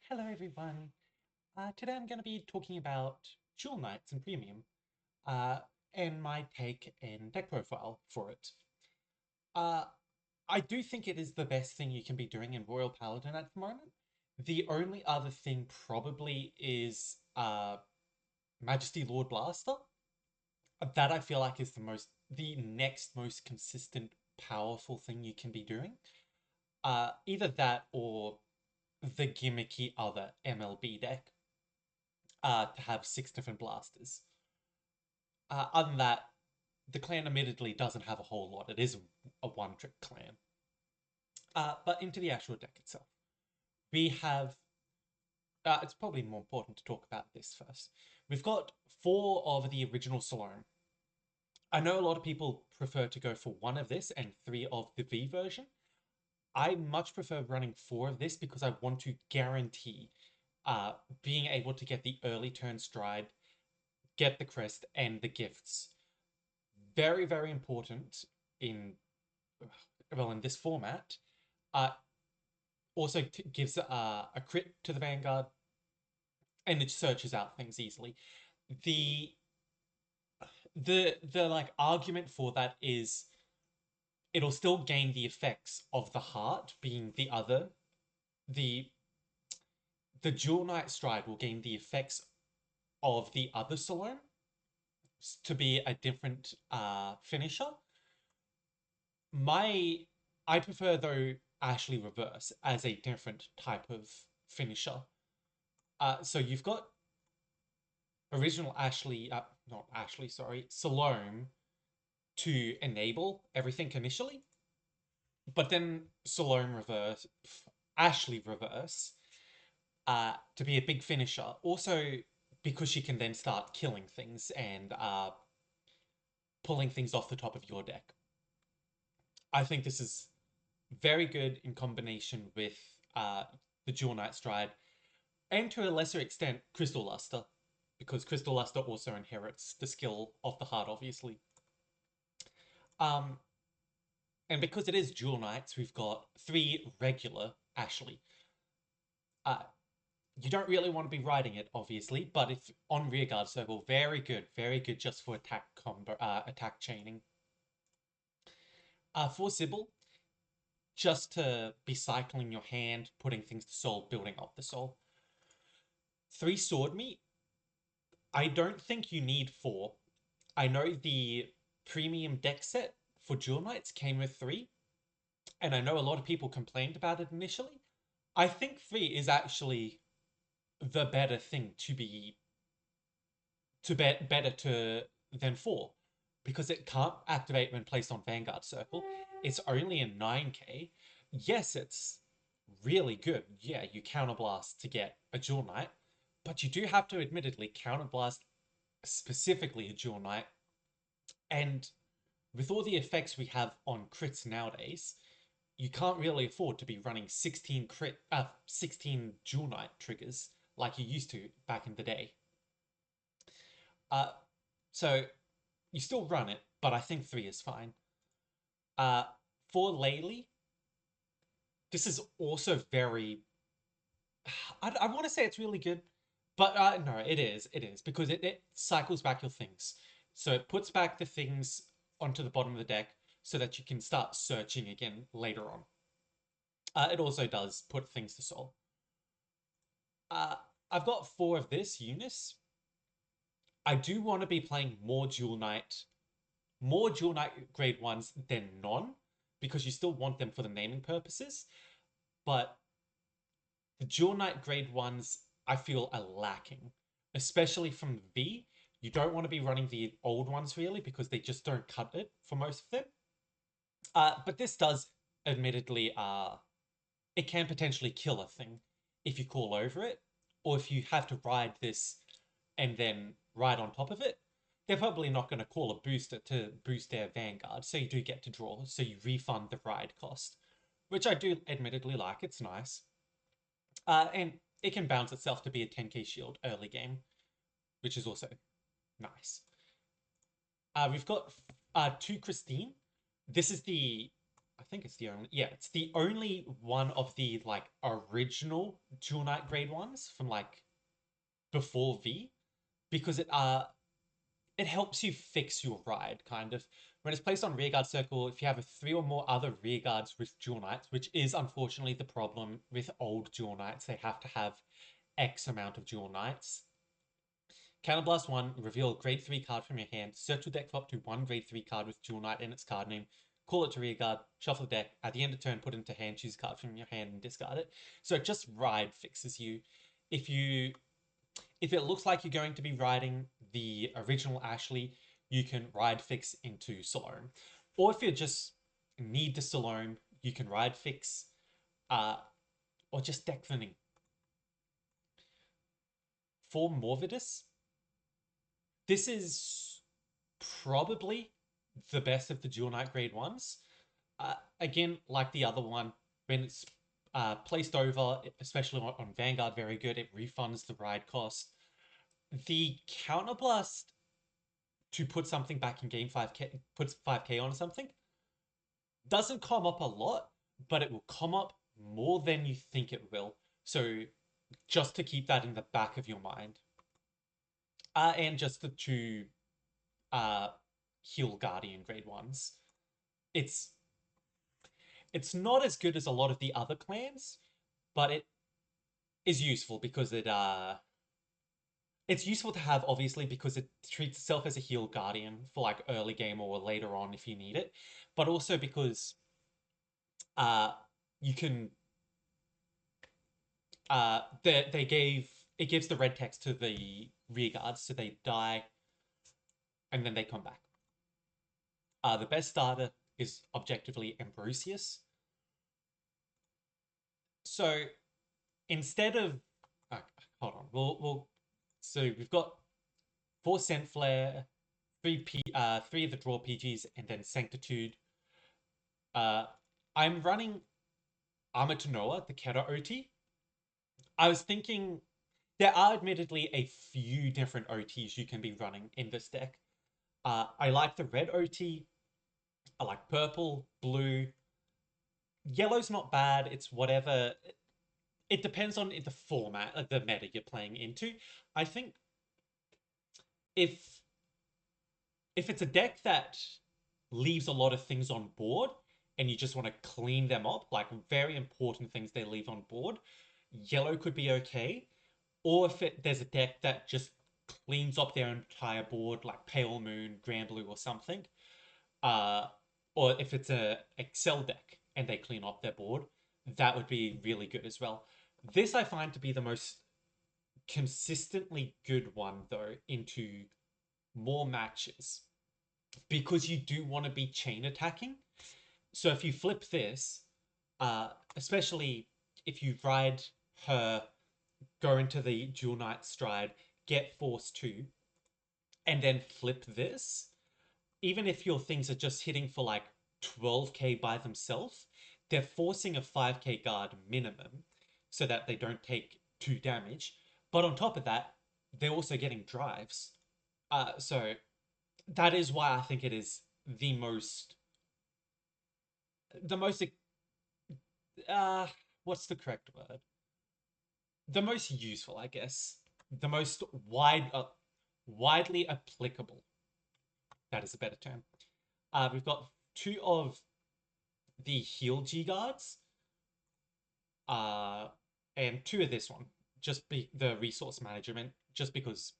Hello everyone. Today I'm going to be talking about Jewel Knights and Premium, uh, and my take and deck profile for it. Uh, I do think it is the best thing you can be doing in Royal Paladin at the moment. The only other thing probably is Majesty Lord Blaster. That I feel like is the next most consistent, powerful thing you can be doing. Either that or the gimmicky other MLB deck. To have six different blasters. Other than that, the clan admittedly doesn't have a whole lot. It is a one-trick clan. But into the actual deck itself, we have. It's probably more important to talk about this first. We've got four of the original Salome. I know a lot of people prefer to go for one of this and three of the V version. I much prefer running four of this because I want to guarantee uh, being able to get the early turn stride, get the crest, and the gifts. Very, very important in in this format. Uh, also gives a crit to the Vanguard, and it searches out things easily. The the like argument for that is it'll still gain the effects of the heart being the the Dual Knight Stride will gain the effects of the other Salome to be a different finisher. My I prefer though Ashley Reverse as a different type of finisher. So you've got original Ashley, not Ashley, sorry, Salome to enable everything initially, but then Salome Reverse, Ashley Reverse, to be a big finisher. Also because she can then start killing things and pulling things off the top of your deck. I think this is very good in combination with the Dual Knight Stride, and to a lesser extent, Crystal Luster, because Crystal Luster also inherits the skill of the heart, obviously. Um, and because it is Dual Knights, we've got three regular Ashley. Uh, you don't really want to be riding it, obviously, but if on rearguard circle, very good just for attack chaining. For Sybil, just to be cycling your hand, putting things to soul, building up the soul. Three Sword Meat, I don't think you need four. I know the premium deck set for Dual Knights came with three, and I know a lot of people complained about it initially. I think three is actually the better thing better to than four, because it can't activate when placed on Vanguard Circle. It's only a 9k. Yes, it's really good. Yeah, you counterblast to get a Dual Knight, but you do have to admittedly counterblast specifically a Dual Knight. And with all the effects we have on crits nowadays, you can't really afford to be running 16 Dual Knight triggers like you used to back in the day. Uh, so you still run it, but I think three is fine. Uh, for Laylee, this is also very. I want to say it's really good, but no, it is because it cycles back your things, so it puts back the things onto the bottom of the deck so that you can start searching again later on. It also does put things to soul. Uh, I've got four of this Eunice. I do want to be playing more Dual Knight grade ones than none, because you still want them for the naming purposes. But the Dual Knight grade ones, I feel are lacking, especially from V. You don't want to be running the old ones really because they just don't cut it for most of them. But this does, admittedly, it can potentially kill a thing if you call over it, or if you have to ride this and then ride on top of it. They're probably not going to call a booster to boost their Vanguard, so you do get to draw, so you refund the ride cost, which I do admittedly like. It's nice. And it can bounce itself to be a 10k shield early game, which is also nice. We've got two Christine. This is the I think it's the only, yeah, it's the only one of the like original Dual Knight grade ones from like before V, because it helps you fix your ride kind of. When it's placed on rearguard circle, if you have three or more other rearguards with Dual Knights, which is unfortunately the problem with old Dual Knights, they have to have X amount of Dual Knights. Counterblast 1, reveal grade 3 card from your hand, search your deck for up to one grade 3 card with Dual Knight in its card name, call it to rearguard, shuffle the deck, at the end of turn, put it into hand, choose a card from your hand and discard it. So it just ride fixes you. If you if it looks like you're going to be riding the original Ashley, you can ride fix into Salome. Or if you just need the Salome, you can ride fix uh, or just deck thinning. For Morvidus, this is probably the best of the Dual Knight grade ones. Again, like the other one, when it's placed over, especially on Vanguard, very good. It refunds the ride cost. The counterblast to put something back in game 5k, puts 5k on something, doesn't come up a lot, but it will come up more than you think it will. So just to keep that in the back of your mind. And just the two uh, heal guardian grade ones. It's it's not as good as a lot of the other clans, but it is useful because it's useful to have, obviously, because it treats itself as a heal guardian for like early game or later on if you need it, but also because uh you can they gave it gives the red text to the rear guards so they die and then they come back. The best starter is objectively Ambrosius. So instead of uh, hold on, we'll so we've got four Scent Flare, three of the draw PGs, and then Sanctitude. Uh, I'm running Armor to Noah, the Keta OT. I was thinking there are admittedly a few different OTs you can be running in this deck. I like the red OT. I like purple, blue. Yellow's not bad. It's whatever. It depends on the format, the meta you're playing into. I think if if it's a deck that leaves a lot of things on board and you just want to clean them up, like very important things they leave on board, yellow could be okay. Or if there's a deck that just cleans up their entire board, like Pale Moon, Grand Blue, or something, uh, or if it's a Excel deck and they clean up their board, that would be really good as well. This I find to be the most consistently good one though into more matches because you do want to be chain attacking. So if you flip this, especially if you ride her, go into the Dual Knight stride, get Force 2, and then flip this, even if your things are just hitting for like 12k by themselves, they're forcing a 5k guard minimum so that they don't take 2 damage. But on top of that, they're also getting drives. So that is why I think it is the most uh what's the correct word? The most useful, I guess. The most widely applicable. That is a better term. We've got two of the heal G guards, uh, and two of this one. Just be the resource management, just because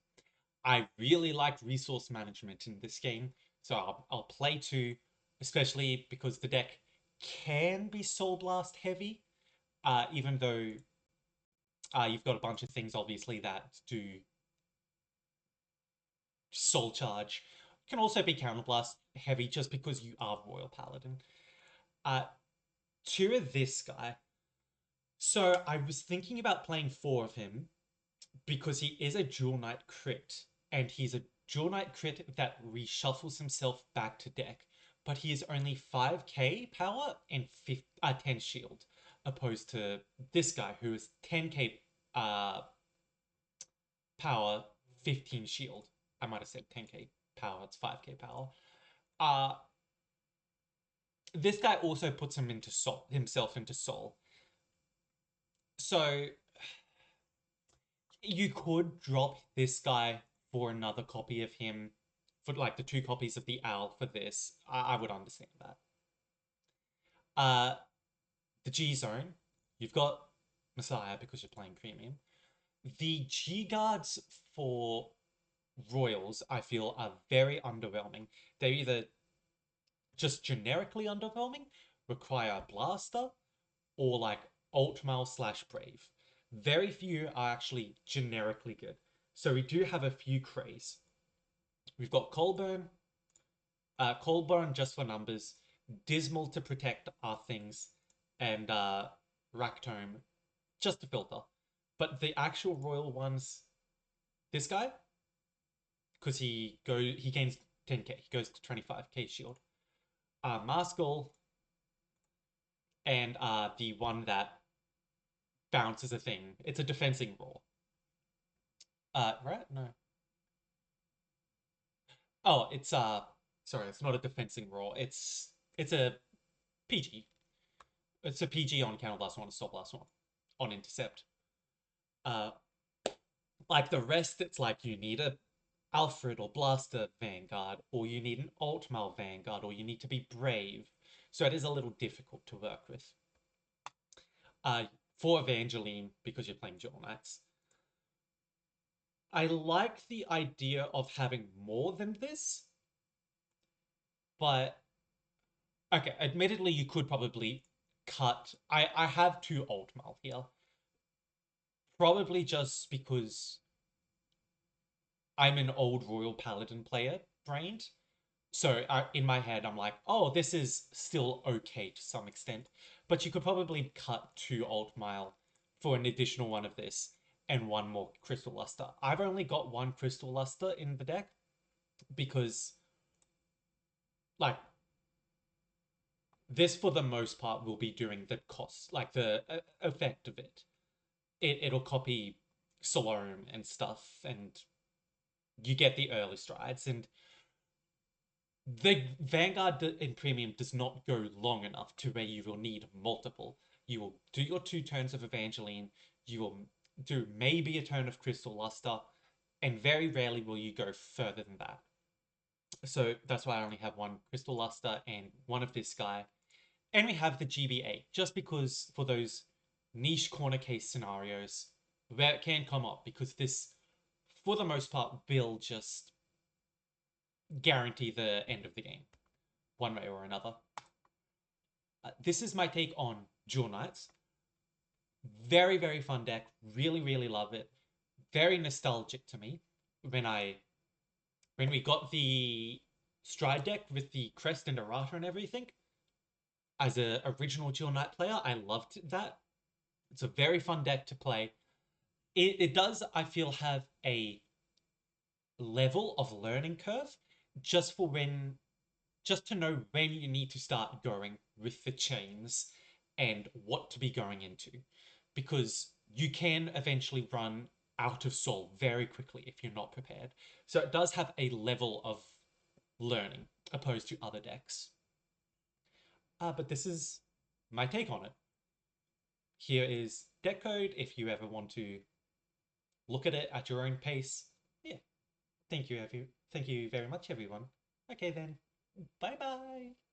I really like resource management in this game. So I'll play two, especially because the deck can be Soul Blast heavy, even though you've got a bunch of things obviously that do Soul Charge. Can also be Counterblast heavy just because you are Royal Paladin. Uh, two of this guy. So I was thinking about playing four of him because he is a Dual Knight crit, and he's a Dual Knight crit that reshuffles himself back to deck, but he is only 5k power and 10 shield, opposed to this guy who is 10k power, 15 shield. I might have said 10k power, it's 5k power. Uh, this guy also puts himself into Soul. So you could drop this guy for another copy of him, for like the two copies of the Owl for this. I would understand that. Uh, the G Zone, you've got Messiah because you're playing premium. The G Guards for Royals, I feel, are very underwhelming. They're either just generically underwhelming, require a blaster, or like Altmail slash Brave. Very few are actually generically good. So we do have a few craze. We've got Colburn just for numbers, Dismal to protect our things, and Ractome just to filter. But the actual royal ones, this guy, because he gains 10k, he goes to 25k shield. Maskell and the one that bounces a thing. It's a defensing roar. Right? No. Oh, it's sorry, it's not a defensing roar. It's a PG. It's a PG on counter blast one, stop blast one, on intercept. Uh, like the rest, it's like you need a Alfred or Blaster Vanguard, or you need an Altmail Vanguard, or you need to be brave. So it is a little difficult to work with. For Evangeline, because you're playing Dual Knights, I like the idea of having more than this, but okay, admittedly, you could probably cut. I have two Altmail here, probably just because I'm an old Royal Paladin player brained. So in my head, I'm like, oh, this is still okay to some extent. But you could probably cut two Altmail for an additional one of this and one more Crystal Luster. I've only got one Crystal Luster in the deck because, like, this for the most part will be doing the cost, like the effect of it. It'll copy Salome and stuff, and you get the early strides. And the Vanguard in Premium does not go long enough to where you will need multiple. You will do your 2 turns of Evangeline, you will do maybe a turn of Crystal Luster, and very rarely will you go further than that. So that's why I only have one Crystal Luster and one of this guy. And we have the GBA, just because for those niche corner case scenarios where it can come up, because this, for the most part, will just guarantee the end of the game, one way or another. This is my take on Dual Knights. Very, very fun deck. Really, really love it. Very nostalgic to me. When I when we got the Stride deck with the crest and errata and everything, as a original Dual Knight player, I loved that. It's a very fun deck to play. It does, I feel, have a level of learning curve just for when just to know when you need to start going with the chains and what to be going into. Because you can eventually run out of soul very quickly if you're not prepared. So it does have a level of learning opposed to other decks. But this is my take on it. Here is deck code if you ever want to look at it at your own pace. Yeah. Thank you very much, everyone. Okay then. Bye bye.